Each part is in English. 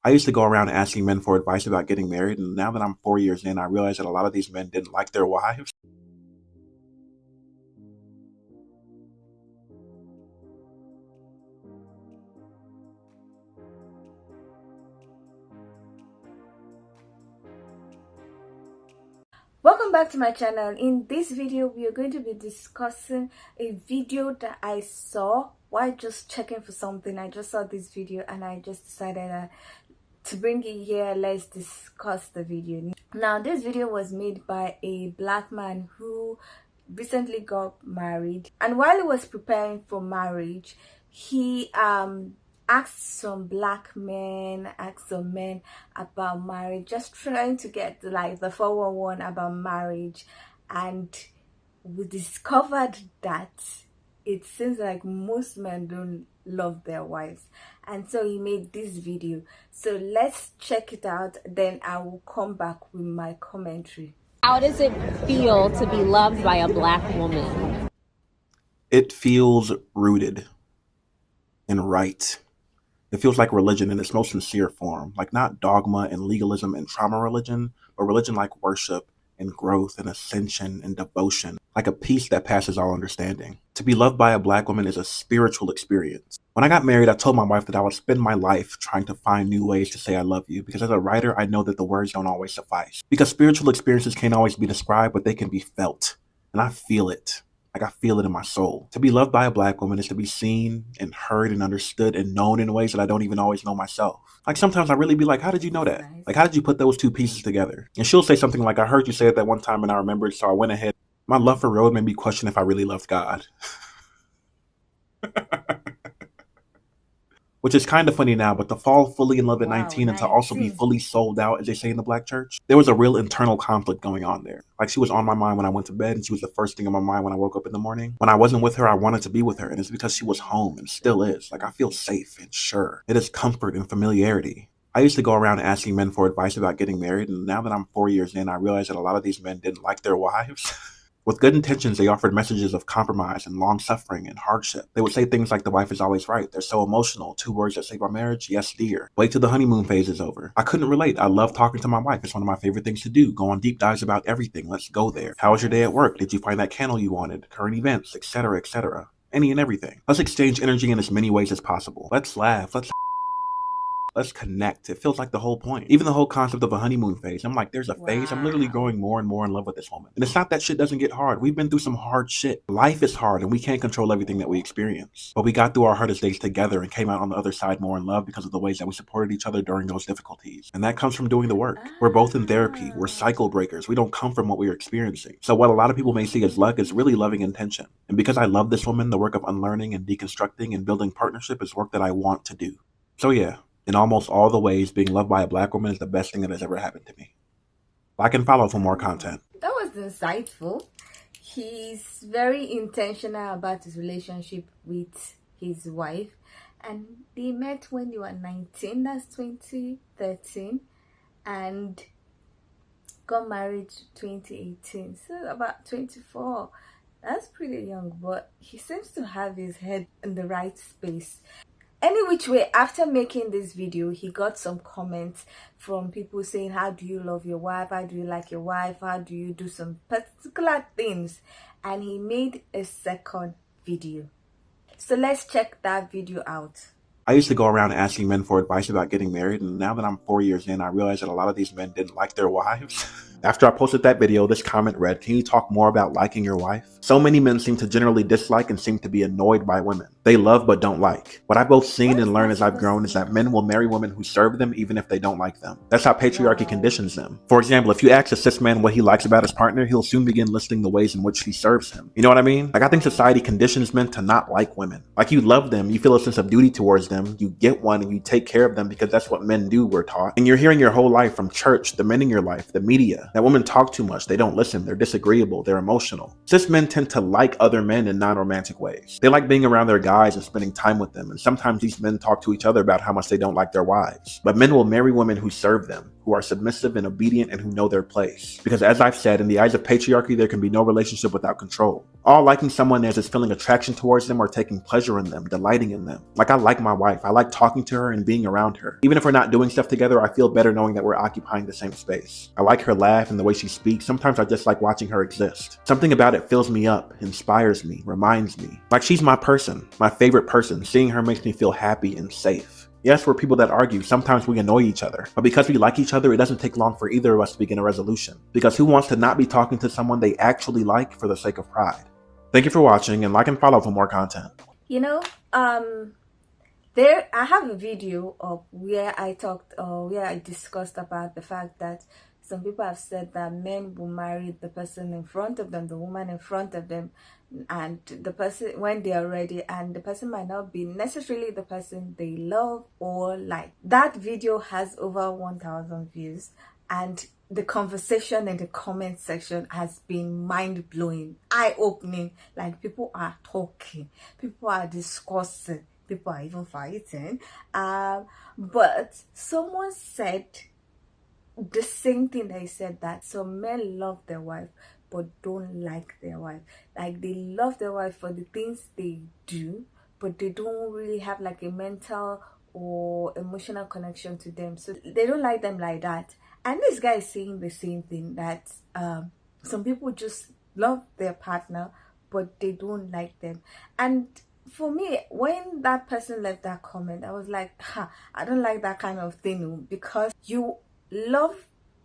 I used to go around asking men for advice about getting married, and now that I'm 4 years in, I realize that a lot of these men didn't like their wives. Welcome back to my channel. In this video we are going to be discussing a video that I saw while just checking for something. I just saw this video and I just decided to bring it here. Let's discuss the video. Now this video was made by a black man who recently got married, and while he was preparing for marriage he asked some men about marriage, just trying to get like the 411 about marriage. And we discovered that it seems like most men don't love their wives, and so he made this video. So let's check it out, then I will come back with my commentary. How does it feel to be loved by a black woman? It feels rooted and right. It feels like religion in its most sincere form, like not dogma and legalism and trauma religion, but religion like worship and growth and ascension and devotion, like a peace that passes all understanding. To be loved by a black woman is a spiritual experience. When I got married, I told my wife that I would spend my life trying to find new ways to say I love you, because as a writer, I know that the words don't always suffice. Because spiritual experiences can't always be described, but they can be felt. And I feel it. Like I feel it in my soul. To be loved by a black woman is to be seen and heard and understood and known in ways that I don't even always know myself. Like sometimes I really be like, how did you know that? Like, how did you put those two pieces together? And she'll say something like, I heard you say it that one time and I remembered, so I went ahead. My love for road made me question if I really loved God. Which is kind of funny now, but to fall fully in love at 19 and to also be fully sold out, as they say in the black church, there was a real internal conflict going on there. Like she was on my mind when I went to bed, and she was the first thing on my mind when I woke up in the morning. When I wasn't with her, I wanted to be with her, and it's because she was home and still is. Like I feel safe and sure. It is comfort and familiarity. I used to go around asking men for advice about getting married, and now that I'm 4 years in, I realize that a lot of these men didn't like their wives. With good intentions, they offered messages of compromise and long-suffering and hardship. They would say things like, the wife is always right. They're so emotional. 2 words that save our marriage. Yes, dear. Wait till the honeymoon phase is over. I couldn't relate. I love talking to my wife. It's one of my favorite things to do. Go on deep dives about everything. Let's go there. How was your day at work? Did you find that candle you wanted? Current events, etc., etc. Any and everything. Let's exchange energy in as many ways as possible. Let's laugh. Let's connect. It feels like the whole point. Even the whole concept of a honeymoon phase. I'm like, there's a phase. I'm literally growing more and more in love with this woman. And it's not that shit doesn't get hard. We've been through some hard shit. Life is hard and we can't control everything that we experience. But we got through our hardest days together and came out on the other side more in love because of the ways that we supported each other during those difficulties. And that comes from doing the work. We're both in therapy. We're cycle breakers. We don't come from what we're experiencing. So what a lot of people may see as luck is really loving intention. And because I love this woman, the work of unlearning and deconstructing and building partnership is work that I want to do. So yeah. In almost all the ways, being loved by a black woman is the best thing that has ever happened to me. Like and follow for more content. That was insightful. He's very intentional about his relationship with his wife, and they met when they were 19, that's 2013, and got married 2018, so about 24. That's pretty young, but he seems to have his head in the right space. Any which way, after making this video, he got some comments from people saying, how do you love your wife? How do you like your wife? How do you do some particular things? And he made a second video. So let's check that video out. I used to go around asking men for advice about getting married, and now that I'm 4 years in, I realize that a lot of these men didn't like their wives. After I posted that video, this comment read, can you talk more about liking your wife? So many men seem to generally dislike and seem to be annoyed by women. They love but don't like. What I've both seen and learned as I've grown is that men will marry women who serve them even if they don't like them. That's how patriarchy conditions them. For example, if you ask a cis man what he likes about his partner, he'll soon begin listing the ways in which she serves him. You know what I mean? Like I think society conditions men to not like women. Like you love them, you feel a sense of duty towards them, you get one and you take care of them because that's what men do, we're taught. And you're hearing your whole life from church, the men in your life, the media, that women talk too much, they don't listen, they're disagreeable, they're emotional. Cis men tend to like other men in non-romantic ways. They like being around their guys and spending time with them, and sometimes these men talk to each other about how much they don't like their wives. But men will marry women who serve them, who are submissive and obedient and who know their place. Because as I've said, in the eyes of patriarchy, there can be no relationship without control. All liking someone is feeling attraction towards them or taking pleasure in them, delighting in them. Like I like my wife. I like talking to her and being around her. Even if we're not doing stuff together, I feel better knowing that we're occupying the same space. I like her laugh and the way she speaks. Sometimes I just like watching her exist. Something about it fills me up, inspires me, reminds me. Like she's my person, my favorite person. Seeing her makes me feel happy and safe. Yes, we're people that argue. Sometimes we annoy each other. But because we like each other, it doesn't take long for either of us to begin a resolution. Because who wants to not be talking to someone they actually like for the sake of pride? Thank you for watching, and like and follow for more content. You know, I have a video of where I discussed about the fact that some people have said that men will marry the person in front of them, the woman in front of them, and the person when they are ready, and the person might not be necessarily the person they love or like. That video has over 1,000 views, and the conversation in the comment section has been mind-blowing, eye-opening. Like, people are talking, people are discussing, people are even fighting. But someone said the same thing. They said that some men love their wife but don't like their wife. Like, they love their wife for the things they do, but they don't really have like a mental or emotional connection to them, so they don't like them like that. And this guy is saying the same thing, that some people just love their partner but they don't like them. And for me, when that person left that comment, I was like, I don't like that kind of thing, because you love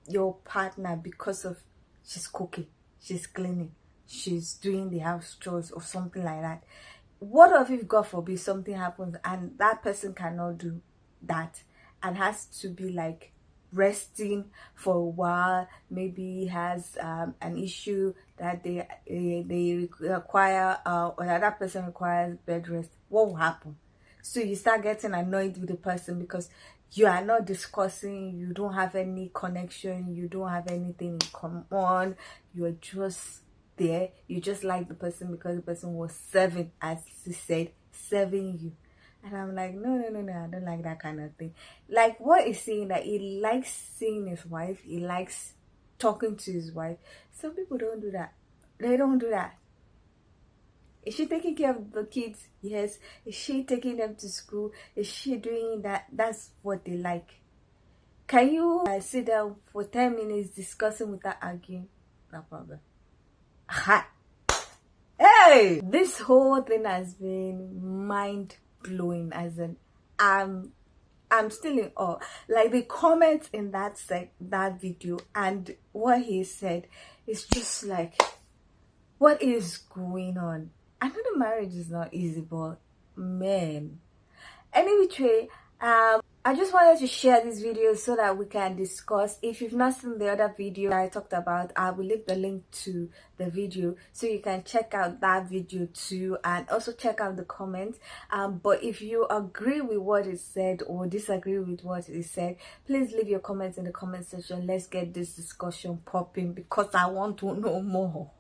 your partner because of she's cooking, she's cleaning, she's doing the house chores or something like that. What if, God forbid, something happens and that person cannot do that and has to be like resting for a while? Maybe he has an issue that they require, or that person requires bed rest. What will happen? So you start getting annoyed with the person because you are not discussing, you don't have any connection, you don't have anything in common, you're just there, you just like the person because the person was serving, as he said, serving you. And I'm like, no, I don't like that kind of thing. Like, what is saying that he likes seeing his wife, he likes talking to his wife. Some people don't do that. They don't do that. Is she taking care of the kids? Yes. Is she taking them to school? Is she doing that? That's what they like. Can you sit down for 10 minutes discussing without arguing? No problem. Aha. Hey! This whole thing has been mind-blowing, as in I'm still in awe. Like, the comments in that video and what he said is just like, what is going on? I know the marriage is not easy, but man. Anyway, I just wanted to share this video so that we can discuss. If you've not seen the other video I talked about, I will leave the link to the video so you can check out that video too, and also check out the comments. But if you agree with what is said or disagree with what is said, please leave your comments in the comment section. Let's get this discussion popping, because I want to know more.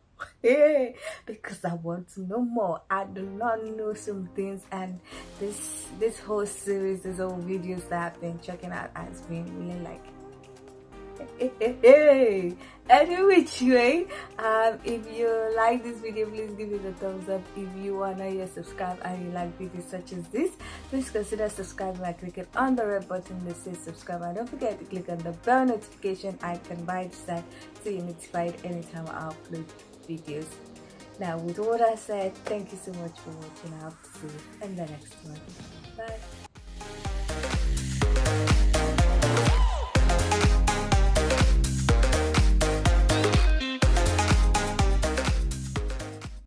Hey, because I want to know more. I do not know some things, and this whole series, this whole videos that I've been checking out has been really like anyway, if you like this video, please give it a thumbs up. If you are not yet subscribed and you like videos such as this, please consider subscribing by clicking on the red button that says subscribe, and don't forget to click on the bell notification icon by the side so you're notified anytime I upload videos. Now, with all that said, thank you so much for watching. I'll see you in the next one.